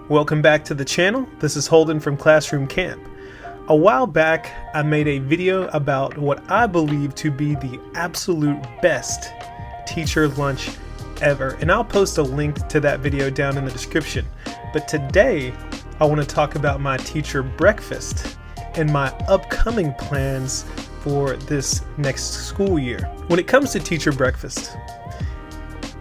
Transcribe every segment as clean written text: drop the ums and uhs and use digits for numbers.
Welcome back to the channel. This is Holden from Classroom Camp. A while back, I made a video about what I believe to be the absolute best teacher lunch ever, and I'll post a link to that video down in the description. But today, I want to talk about my teacher breakfast and my upcoming plans for this next school year. When it comes to teacher breakfast,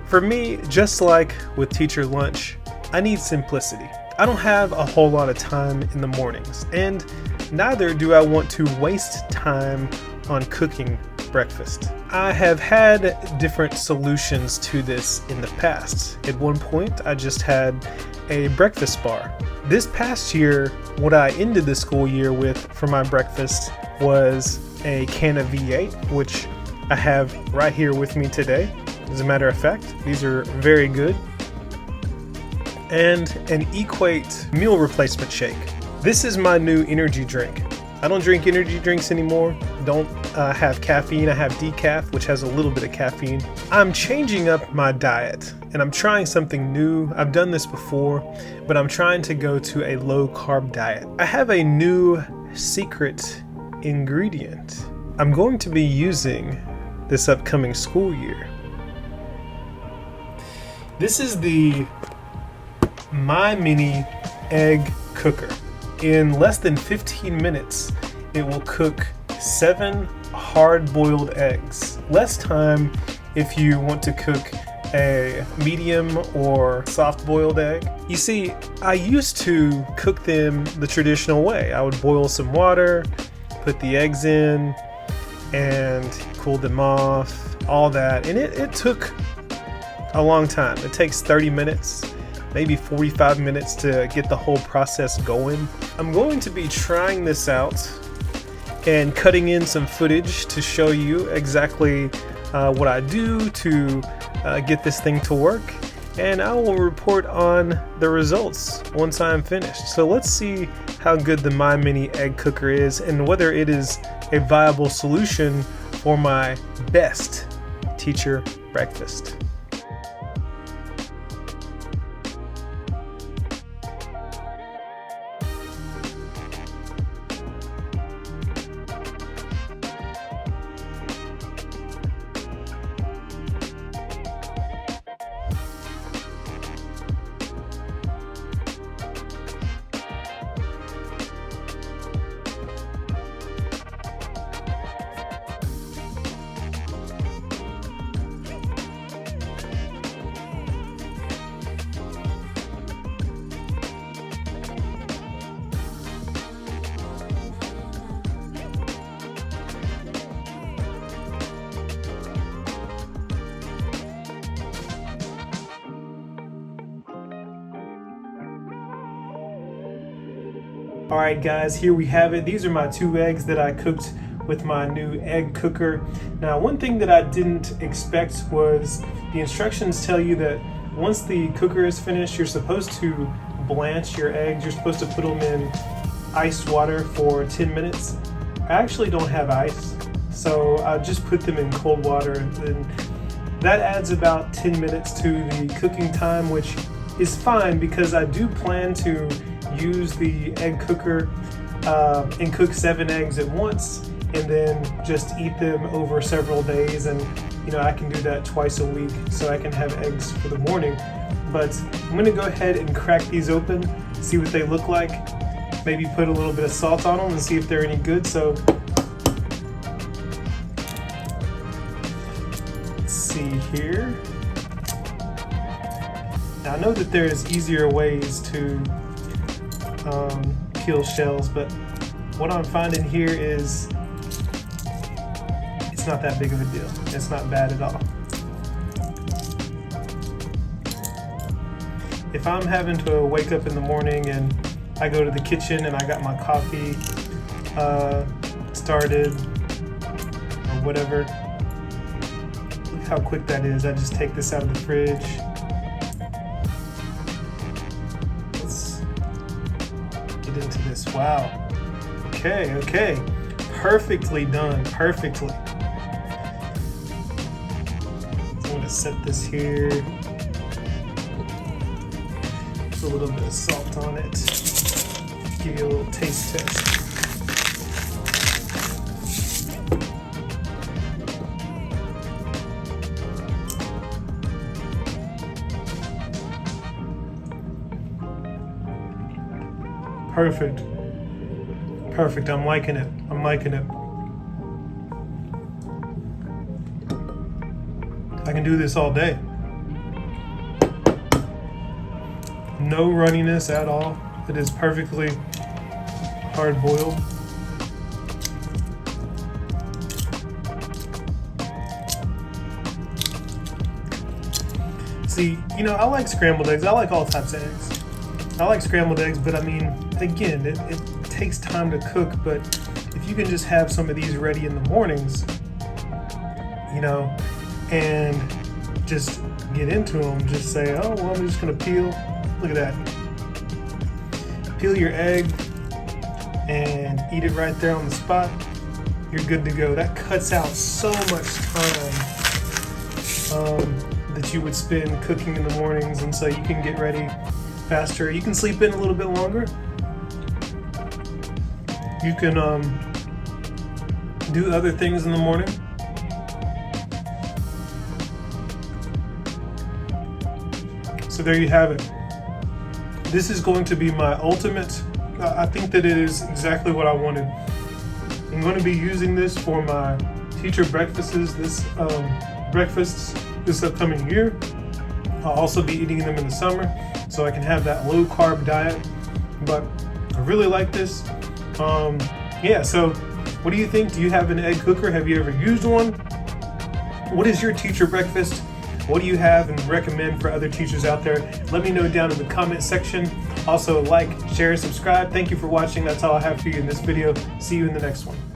for me, just like with teacher lunch, I need simplicity. I don't have a whole lot of time in the mornings, and neither do I want to waste time on cooking breakfast. I have had different solutions to this in the past. At one point, I just had a breakfast bar. This past year, what I ended the school year with for my breakfast was a can of V8, which I have right here with me today. As a matter of fact, these are very good. And an Equate meal replacement shake. This is my new energy drink. I don't drink energy drinks anymore. Don't have caffeine. I have decaf, which has a little bit of caffeine. I'm changing up my diet and I'm trying something new. I've done this before, but I'm trying to go to a low carb diet. I have a new secret ingredient I'm going to be using this upcoming school year. This is the MyMini egg cooker. In less than 15 minutes, it will cook 7 hard-boiled eggs. Less time if you want to cook a medium or soft-boiled egg. You see, I used to cook them the traditional way. I would boil some water, put the eggs in, and cool them off, all that. And it took a long time. It takes 30 minutes. Maybe 45 minutes to get the whole process going. I'm going to be trying this out and cutting in some footage to show you exactly what I do to get this thing to work, and I will report on the results once I'm finished. So let's see how good the MyMini egg cooker is and whether it is a viable solution for my best teacher breakfast. Alright guys, here we have it. These are my 2 eggs that I cooked with my new egg cooker. Now, one thing that I didn't expect was the instructions tell you that once the cooker is finished, you're supposed to blanch your eggs. You're supposed to put them in ice water for 10 minutes. I actually don't have ice, so I just put them in cold water, and that adds about 10 minutes to the cooking time, which is fine because I do plan to use the egg cooker and cook 7 eggs at once and then just eat them over several days, and I can do that twice a week so I can have eggs for the morning. But I'm gonna go ahead and crack these open, see what they look like, maybe put a little bit of salt on them and see if they're any good. So let's see here. Now, I know that there's easier ways to peel shells, but what I'm finding here is it's not that big of a deal. It's not bad at all. If I'm having to wake up in the morning and I go to the kitchen and I got my coffee started or whatever, look how quick that is. I just take this out of the fridge. Into this. Wow. Okay. Perfectly done. Perfectly. So I'm going to set this here. a little bit of salt on it. Give you a little taste test. Perfect. Perfect. I'm liking it. I'm liking it. I can do this all day. No runniness at all. It is perfectly hard boiled. See, you know, I like scrambled eggs. I like all types of eggs. I like scrambled eggs, but I mean, again, it takes time to cook, but if you can just have some of these ready in the mornings, you know, and just get into them, just say, oh, well, I'm just gonna peel. Look at that. Peel your egg and eat it right there on the spot. You're good to go. That cuts out so much time that you would spend cooking in the mornings, and so you can get ready faster. You can sleep in a little bit longer. You can do other things in the morning. So there you have it. This is going to be my ultimate. I think that it is exactly what I wanted. I'm going to be using this for my teacher breakfasts this upcoming year. I'll also be eating them in the summer, so I can have that low carb diet. But I really like this. Yeah, so what do you think? Do you have an egg cooker? Have you ever used one? What is your teacher breakfast? What do you have and recommend for other teachers out there? Let me know down in the comment section. Also, like, share, subscribe. Thank you for watching. That's all I have for you in this video. See you in the next one.